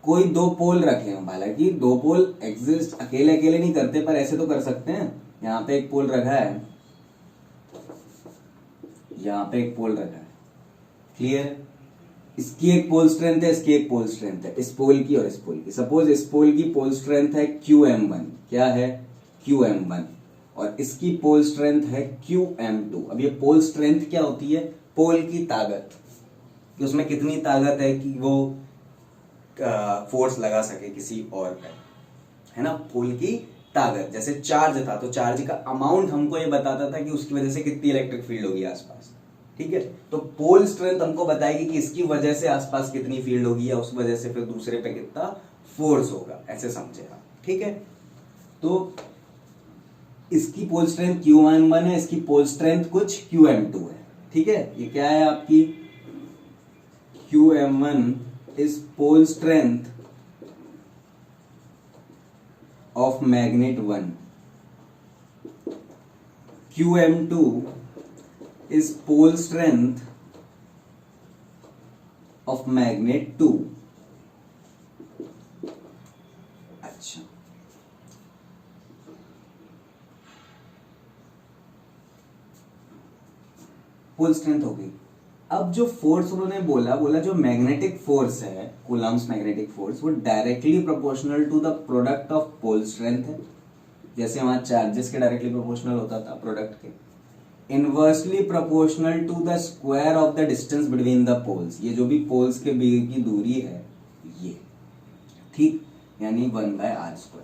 Speaker 1: कोई दो पोल रखे हैं, हालांकि दो पोल एग्जिस्ट अकेले अकेले नहीं करते, पर ऐसे तो कर सकते हैं। यहाँ पे एक पोल रखा है, यहाँ पे एक पोल रखा है। क्लियर? इसकी एक पोल स्ट्रेंथ है, इसकी एक पोल स्ट्रेंथ है, इस पोल की और इस पोल की। सपोज इस पोल की पोल स्ट्रेंथ है QM1, क्या है? QM1, और इसकी पोल स्ट्रेंथ है QM2। अब ये पोल स्ट्रेंथ क्या होती है? पोल की ताकत, कि उसमें कितनी ताकत है कि वो फोर्स लगा सके किसी और पे, है ना, पोल की ताकत। जैसे चार्ज था तो चार्ज का अमाउंट हमको ये बताता था कि उसकी वजह से कितनी इलेक्ट्रिक फील्ड होगी आसपास। ठीक है, तो पोल स्ट्रेंथ हमको बताएगी कि इसकी वजह से आसपास कितनी फील्ड होगी या उस वजह से फिर दूसरे पे कितना फोर्स होगा, ऐसे समझे आप। ठीक है, तो इसकी पोल स्ट्रेंथ QM1 है, इसकी पोल स्ट्रेंथ कुछ QM2 है। ठीक है, ये क्या है आपकी? QM1 is pole strength of magnet 1, QM2 is pole strength of magnet 2। अच्छा, पोल स्ट्रेंथ हो गई। अब जो फोर्स उन्होंने बोला जो मैग्नेटिक फोर्स है, कूलम्ब्स मैग्नेटिक फोर्स, वो directly proportional to the product of pole strength है। जैसे वहां चार्जेस के डायरेक्टली प्रोपोर्शनल होता था प्रोडक्ट के, inversely proportional to the square of the distance between the poles. ये जो भी पोल्स के बीच की दूरी है ये, ठीक, यानी 1/r²।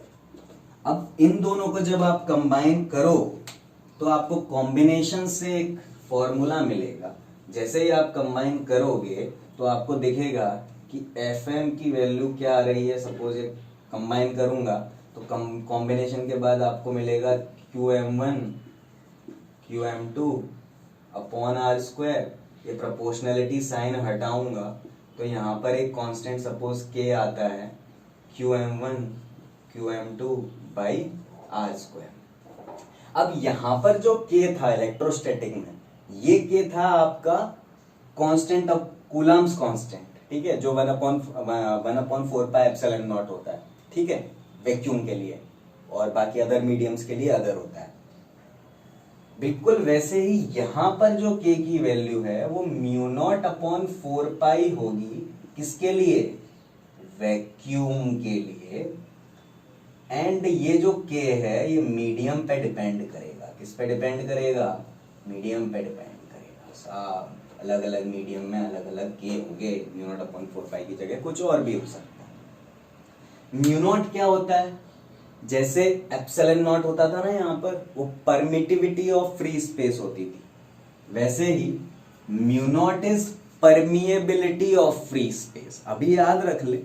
Speaker 1: अब इन दोनों को जब आप कंबाइन करो तो आपको कॉम्बिनेशन से एक फॉर्मूला मिलेगा। जैसे ही आप कंबाइन करोगे तो आपको दिखेगा कि Fm की वैल्यू क्या आ रही है। सपोज एक कंबाइन करूंगा तो कॉम्बिनेशन के बाद आपको मिलेगा Qm1 Qm2 अपॉन r²। ये प्रोपोर्शनलिटी साइन हटाऊंगा तो यहाँ पर एक कांस्टेंट सपोज k आता है, Qm1 Qm2 बाई r²। अब यहाँ पर जो k था इलेक्ट्रोस्टैटिक में, ये k था आपका कांस्टेंट ऑफ कूलम्स कांस्टेंट, ठीक है, जो 1/4πε0 होता है, ठीक है, वैक्यूम के लिए, और बाकी अदर मीडियम्स के लिए अदर होता है। बिल्कुल वैसे ही यहाँ पर जो k की वैल्यू है वो μ0/4π होगी। किसके लिए? वैक्यूम के लिए। एंड ये जो k है ये मीडियम पे डिपेंड करेगा। किस पे डिपेंड करेगा? मीडियम पे डिपेंड करेगा। साहब अलग अलग मीडियम में अलग अलग k होंगे, μ0/4π की जगह कुछ और भी हो सकता है। μ0 क्या होता है? जैसे ε0 होता था ना यहाँ पर, वो परमिटिविटी ऑफ फ्री स्पेस होती थी, वैसे ही μ0 is permeability of free space. अभी याद रख ले,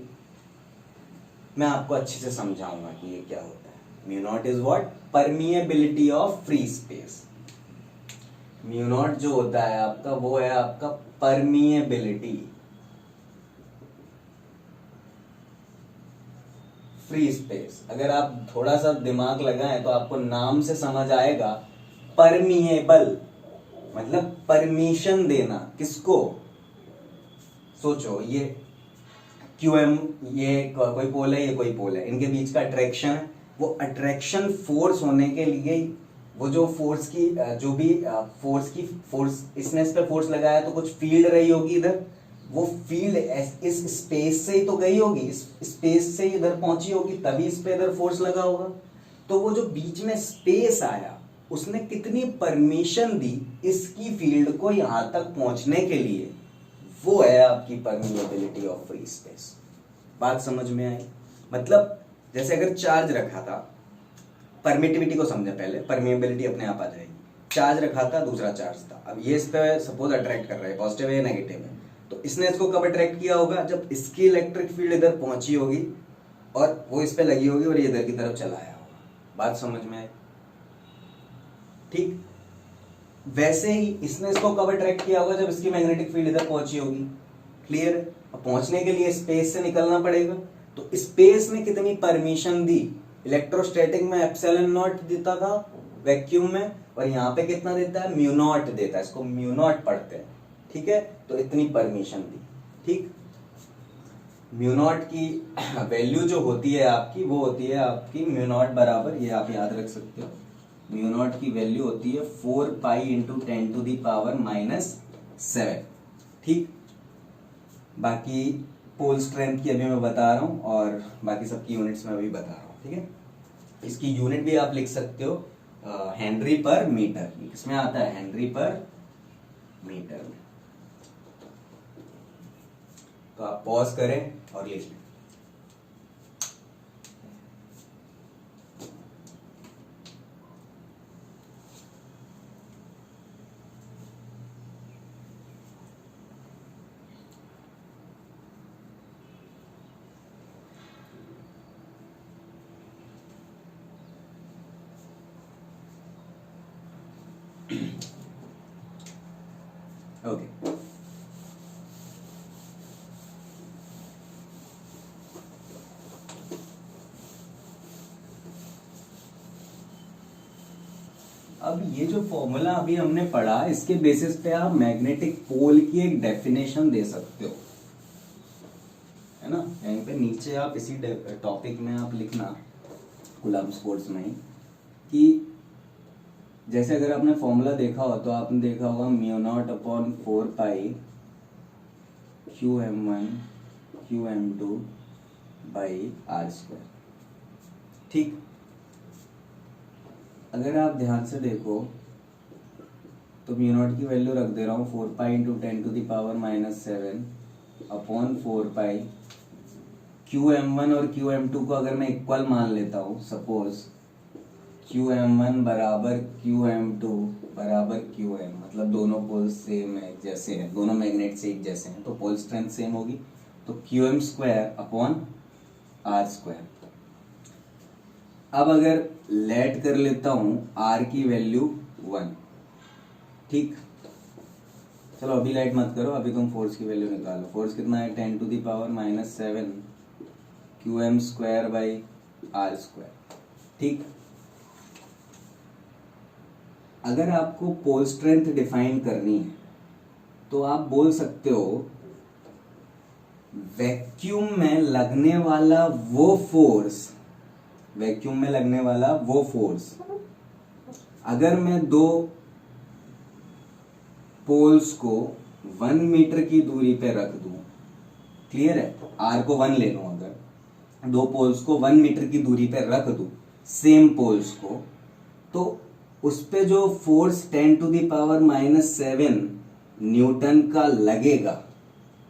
Speaker 1: मैं आपको अच्छे से समझाऊंगा कि ये क्या होता है। μ0 is what? Permeability of free space. μ0 जो होता है आपका, वो है आपका परमिएबिलिटी फ्री स्पेस। अगर आप थोड़ा सा दिमाग लगाएं तो आपको नाम से समझ आएगा। परमिएबल मतलब परमिशन देना। किसको? सोचो, ये QM, ये कोई पोल है, ये कोई पोल है, इनके बीच का अट्रैक्शन है। वो अट्रैक्शन फोर्स होने के लिए, वो जो फोर्स की जो भी फोर्स इसने इस पे फोर्स लगाया तो कुछ फील्ड रही होगी इधर, वो फील्ड इस स्पेस से ही तो गई होगी, इस स्पेस से ही इधर पहुंची होगी, तभी इस पे इधर फोर्स लगा होगा। तो वो जो बीच में स्पेस आया, उसने कितनी परमिशन दी इसकी फील्ड को यहां तक पहुंचने के लिए, वो है आपकी परमिएबिलिटी ऑफ फ्री स्पेस। बात समझ में आई? मतलब जैसे अगर चार्ज रखा था, परमिटिविटी को समझे पहले, परमिएबिलिटी अपने आप आ जाएगी। चार्ज रखा था, दूसरा चार्ज था, अब ये इस पे सपोज अट्रैक्ट कर रहा है, पॉजिटिव है या नेगेटिव है, तो इसने इसको कब अट्रैक्ट किया होगा? जब इसकी इलेक्ट्रिक फील्ड इधर पहुंची होगी और वो इस पे लगी होगी और ये इधर की तरफ चला आया होगा। बात समझ में आई? ठीक वैसे ही इसने इसको कब अट्रैक्ट किया होगा? जब इसकी मैग्नेटिक फील्ड इधर पहुंची होगी। क्लियर है? अब पहुंचने के लिए स्पेस से निकलना पड़ेगा, तो स्पेस ने कितनी परमिशन दी? इलेक्ट्रोस्टैटिक में ε0 देता था वैक्यूम में, और यहाँ पे कितना देता है? μ0 देता है। इसको μ0 पढ़ते हैं, ठीक है, तो इतनी परमिशन दी। ठीक, μ0 की वैल्यू जो होती है आपकी, वो होती है आपकी μ0 बराबर, ये आप याद रख सकते हो, μ0 की वैल्यू होती है 4π × 10⁻⁷। ठीक, बाकी पोल स्ट्रेंथ की अभी मैं बता रहा हूँ और बाकी सबकी यूनिट्स में अभी बता रहा हूँ। ठीक है, इसकी यूनिट भी आप लिख सकते हो हेनरी पर मीटर। किसमें आता है? हेनरी पर मीटर में। तो आप पॉज करें और लिख लें। ओके, अब ये जो फॉर्मूला अभी हमने पढ़ा, इसके बेसिस पे आप मैग्नेटिक पोल की एक डेफिनेशन दे सकते हो, है ना। यहीं पे नीचे आप इसी टॉपिक में आप लिखना कूलम्ब्स फोर्स में कि जैसे अगर आपने फॉर्मूला देखा हो तो आपने देखा होगा μ0/4π Qm1 Qm2 r²। ठीक, अगर आप ध्यान से देखो
Speaker 2: तो म्यू नॉट की वैल्यू रख दे रहा हूँ 4 पाई इंटू 10⁻⁻⁷ अपॉन 4 पाई QM1 और QM2 को अगर मैं इक्वल मान लेता हूँ, सपोज QM1 बराबर QM2 बराबर QM, मतलब दोनों पोल सेम है, जैसे हैं, दोनों मैग्नेट से एक जैसे हैं, तो पोल स्ट्रेंथ सेम होगी, तो QM square upon R square. अब अगर लेट कर लेता हूं R की वैल्यू 1, ठीक, चलो अभी लाइट मत करो, अभी तुम फोर्स की वैल्यू निकालो। फोर्स कितना है 10⁻⁻⁷ QM square by R square, ठीक। अगर आपको पोल स्ट्रेंथ डिफाइन करनी है तो आप बोल सकते हो वैक्यूम में लगने वाला वो फोर्स, वैक्यूम में लगने वाला वो फोर्स, अगर मैं दो पोल्स को 1 मीटर की दूरी पे रख दूं, क्लियर है, आर को 1 ले लूं, अगर दो पोल्स को 1 मीटर की दूरी पे रख दूं सेम पोल्स को, तो उस पे जो फोर्स 10⁻⁻7 न्यूटन का लगेगा,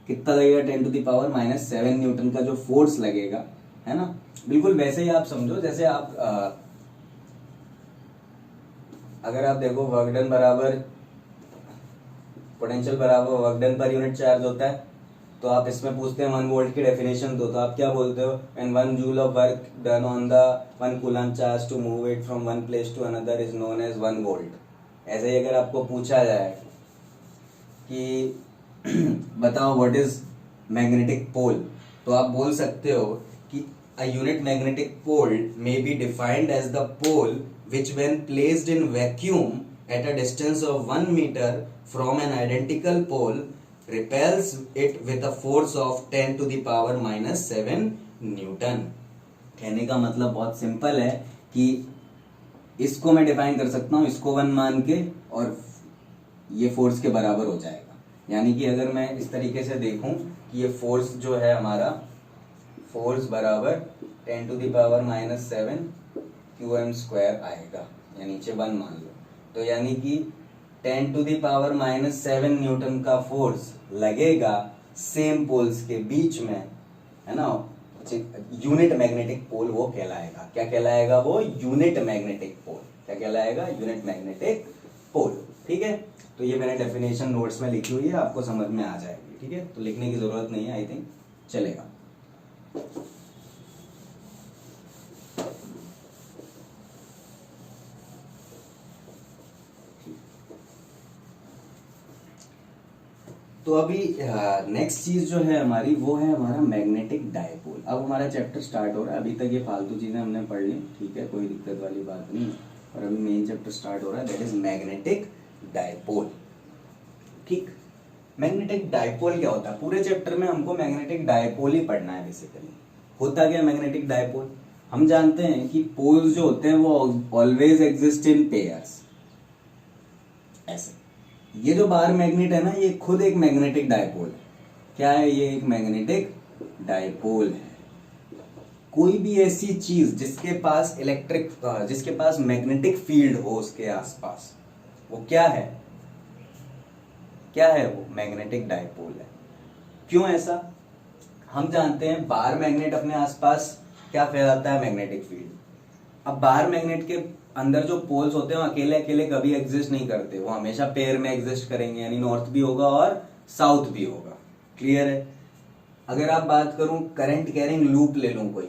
Speaker 2: कितना लगेगा 10⁻⁻7 न्यूटन का जो फोर्स लगेगा, है ना, बिल्कुल वैसे ही आप समझो जैसे आप अगर आप देखो वर्क डन बराबर पोटेंशियल बराबर work done per unit charge होता है, तो आप इसमें पूछते हैं 1 वोल्ट की डेफिनेशन दो, तो आप क्या बोलते हो, when 1 joule of work done on the 1 coulomb charge to move it from one place to another is known as 1 volt. ऐसे ही अगर आपको पूछा जाए कि बताओ व्हाट इज मैग्नेटिक पोल, तो आप बोल सकते हो कि a unit magnetic pole may be defined as the pole which when placed in vacuum at a distance of 1 meter from an identical pole repels it with a force of 10⁻⁻7 Newton. कहने का मतलब बहुत simple है कि इसको मैं define कर सकता हूं, इसको 1 मान के, और ये फोर्स के बराबर हो जाएगा। यानी कि अगर मैं इस तरीके से देखूं कि ये फोर्स जो है हमारा, फोर्स बराबर 10⁻⁻7 QM स्क्वायर आएगा, या नीचे 1 मान लो, तो यानी कि 10⁻⁻7 न्यूटन का फोर्स लगेगा सेम पोल्स के बीच में, है ना। यूनिट मैग्नेटिक पोल वो कहलाएगा, क्या कहलाएगा वो, यूनिट मैग्नेटिक पोल, क्या कहलाएगा, यूनिट मैग्नेटिक पोल, ठीक है। तो ये मैंने डेफिनेशन नोट्स में लिखी हुई है, आपको समझ में आ जाएगी, ठीक है, तो लिखने की जरूरत नहीं है, आई थिंक चलेगा। तो अभी नेक्स्ट चीज जो है हमारी, वो है हमारा मैग्नेटिक डायपोल। अब हमारा चैप्टर स्टार्ट हो रहा है, अभी तक ये फालतू चीजें हमने पढ़ ली, ठीक है, कोई दिक्कत वाली बात नहीं है, और अभी मेन चैप्टर स्टार्ट हो रहा है, दैट इज मैग्नेटिक डायपोल, ठीक। मैग्नेटिक डायपोल क्या होता है, पूरे चैप्टर में हमको मैग्नेटिक डायपोल ही पढ़ना है बेसिकली। होता क्या मैग्नेटिक डायपोल, हम जानते हैं कि पोल्स जो होते हैं वो ऑलवेज एग्जिस्ट इन पेयर्स, ऐसे। ये जो बार मैग्नेट है ना, ये खुद एक मैग्नेटिक डायपोल है। क्या है ये, एक मैग्नेटिक डायपोल है। कोई भी ऐसी चीज जिसके पास जिसके पास मैग्नेटिक फील्ड हो उसके आसपास, वो क्या है, क्या है वो, मैग्नेटिक डायपोल है। क्यों ऐसा, हम जानते हैं बार मैग्नेट अपने आसपास क्या फैलाता है, मैग्नेटिक फील्ड। अब बार मैग्नेट के अंदर जो पोल्स होते हैं वो अकेले अकेले कभी एग्जिस्ट नहीं करते, वो हमेशा पेयर में एग्जिस्ट करेंगे, यानी नॉर्थ भी होगा और साउथ भी होगा, क्लियर है। अगर आप बात करूं करंट कैरिंग लूप ले लूं कोई,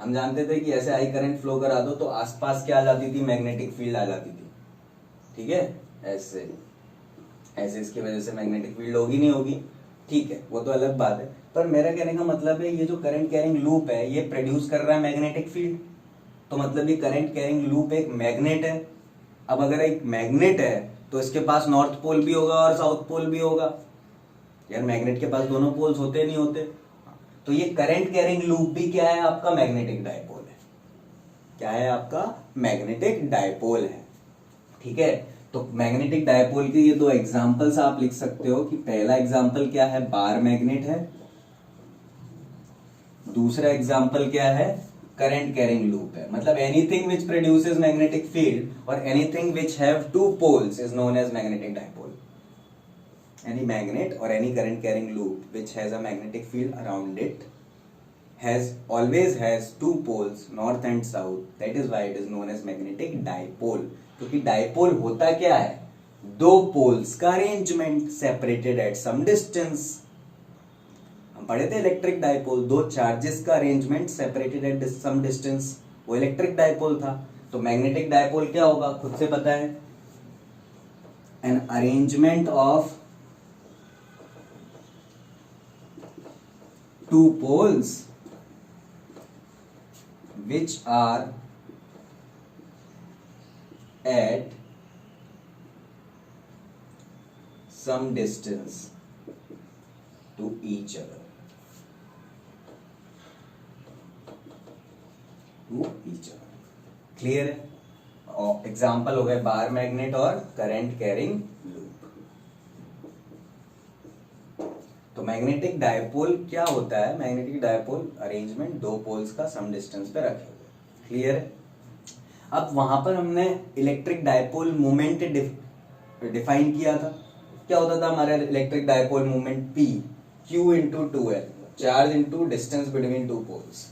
Speaker 2: हम जानते थे कि ऐसे आई करंट फ्लो करा दो तो आसपास क्या आ जाती थी, मैग्नेटिक फील्ड आ जाती थी, ठीक है, ऐसे ऐसे इसकी वजह से मैग्नेटिक फील्ड होगी नहीं होगी, ठीक है, वो तो अलग बात है। पर मेरा कहने का मतलब है ये जो करंट कैरिंग लूप है ये प्रोड्यूस कर रहा है मैग्नेटिक फील्ड, तो मतलब ये करंट कैरिंग लूप एक मैग्नेट है। अब अगर एक मैग्नेट है तो इसके पास नॉर्थ पोल भी होगा और साउथ पोल भी होगा, यार मैग्नेट के पास दोनों पोल्स होते नहीं होते, तो ये करंट कैरिंग लूप भी क्या है, आपका मैग्नेटिक डायपोल है। क्या है, आपका मैग्नेटिक डायपोल है, ठीक है। तो मैग्नेटिक डायपोल के ये दो एग्जांपल्स आप लिख सकते हो कि पहला एग्जांपल क्या है, बार मैग्नेट है, दूसरा एग्जांपल क्या है, करंट कैरिंग लूप है। मतलब anything which produces magnetic field और anything which have two poles is known as magnetic dipole. Any magnet और any current carrying loop which has a magnetic field around it always has two poles north and south, that is why it is known as magnetic dipole। क्योंकि dipole होता क्या है, दो poles का arrangement separated at some distance. हम पढ़े थे electric dipole, दो चार्जेस का arrangement separated at some distance, वो इलेक्ट्रिक डाइपोल था। तो मैग्नेटिक डाइपोल क्या होगा, खुद से पता है, an arrangement of two poles which are at some distance to each other, clear है। और एग्जाम्पल हो गए बार मैग्नेट और करंट कैरिंग लूप। तो मैग्नेटिक डायपोल क्या होता है, मैग्नेटिक डायपोल अरेंजमेंट दो पोल्स का सम डिस्टेंस पे रखे हुए, क्लियर है। अब वहां पर हमने इलेक्ट्रिक डायपोल मोमेंट डिफाइन किया था। क्या होता था हमारा electric dipole moment, P Q into 2L, charge into distance between two poles.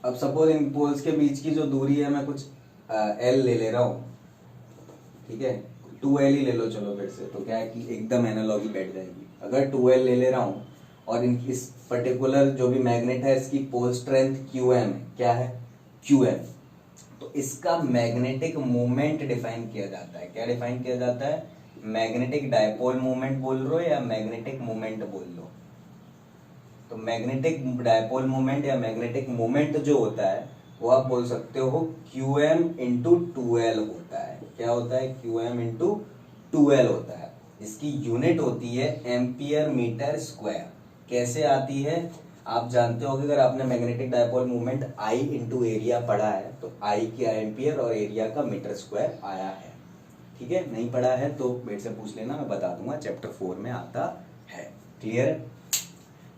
Speaker 2: अब सपोज इन पोल्स के बीच की जो दूरी है मैं कुछ L ले रहा हूं, ठीक है, 2L ही ले लो चलो फिर से, तो क्या है कि एकदम एनालॉजी बैठ जाएगी। अगर 2L ले रहा हूं और इस पर्टिकुलर जो भी मैग्नेट है इसकी पोल स्ट्रेंथ QM है, क्या है, QM, तो इसका मैग्नेटिक मोमेंट डिफाइन किया जाता है। क्या डिफाइन किया जाता है, मैग्नेटिक डायपोल मोमेंट बोल लो या मैग्नेटिक मोमेंट बोल लो। तो मैग्नेटिक डायपोल मोमेंट या मैग्नेटिक मोमेंट जो होता है वो आप बोल सकते हो QM इंटू 2L होता है। क्या होता है, QM इंटू 2L होता है। इसकी यूनिट होती है एम्पियर मीटर स्क्वायर। कैसे आती है आप जानते हो, अगर आपने magnetic dipole movement I into area पढ़ा है तो I क्या एम्पियर और एरिया का मीटर स्क्वायर आया है, ठीक है। नहीं पढ़ा है तो मेरे से पूछ लेना, मैं बता दूंगा, चैप्टर 4 में आता है, क्लियर है।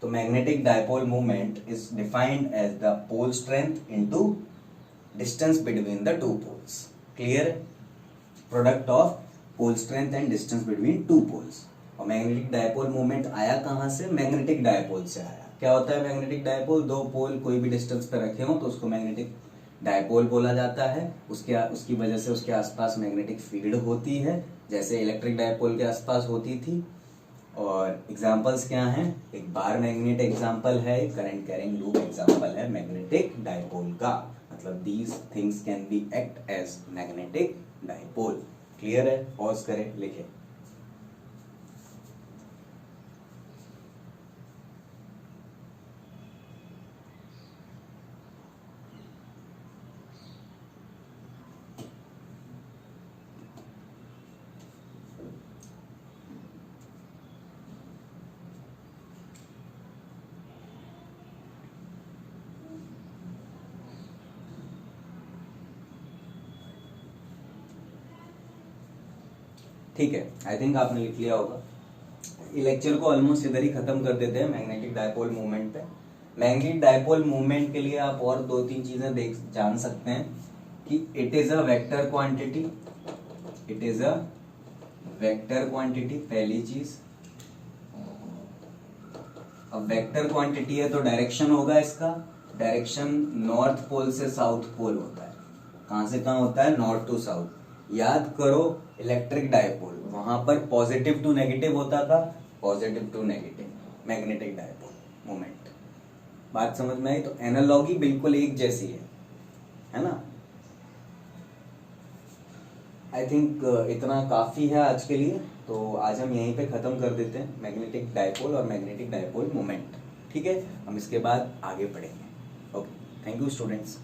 Speaker 2: तो magnetic dipole movement is defined as the pole strength into distance between the two poles, clear, product of pole strength and distance between two poles. और मैग्नेटिक डायपोल मूवमेंट आया कहां से, मैग्नेटिक डायपोल से आया। क्या होता है मैग्नेटिक डायपोल, दो पोल कोई भी डिस्टेंस पे रखे हो तो उसको मैग्नेटिक डायपोल बोला जाता है। उसकी वजह से उसके आसपास मैग्नेटिक फील्ड होती है, जैसे इलेक्ट्रिक डायपोल के आसपास होती थी। और एग्जांपल्स क्या हैं, एक बार मैग्नेट एग्जांपल है, एक करंट कैरिंग लूप एग्जांपल है मैग्नेटिक डायपोल का। मतलब these things can be act as magnetic dipole, clear है। पॉज करें, लिखें। ठीक है, आई थिंक आपने लिख लिया होगा। लेक्चर को ऑलमोस्ट इधर ही खत्म कर देते हैं मैग्नेटिक डायपोल मूवमेंट पे। मैग्नेटिक डायपोल मूवमेंट के लिए आप और दो तीन चीजें जान सकते हैं कि it is a vector quantity, it is a vector quantity, पहली चीज। अब वेक्टर क्वांटिटी है तो डायरेक्शन होगा इसका, डायरेक्शन नॉर्थ पोल से साउथ पोल होता है। कहां से कहां होता है, नॉर्थ टू साउथ। याद करो इलेक्ट्रिक डायपोल, वहां पर पॉजिटिव टू नेगेटिव होता था, positive to negative magnetic dipole moment. बात समझ में आई। तो एनालॉगी बिल्कुल एक जैसी है ना। आई थिंक इतना काफी है आज के लिए, तो आज हम यहीं पे खत्म कर देते हैं मैग्नेटिक डायपोल और मैग्नेटिक डायपोल मोमेंट, ठीक है। हम इसके बाद आगे पढ़ेंगे। Okay, thank you students.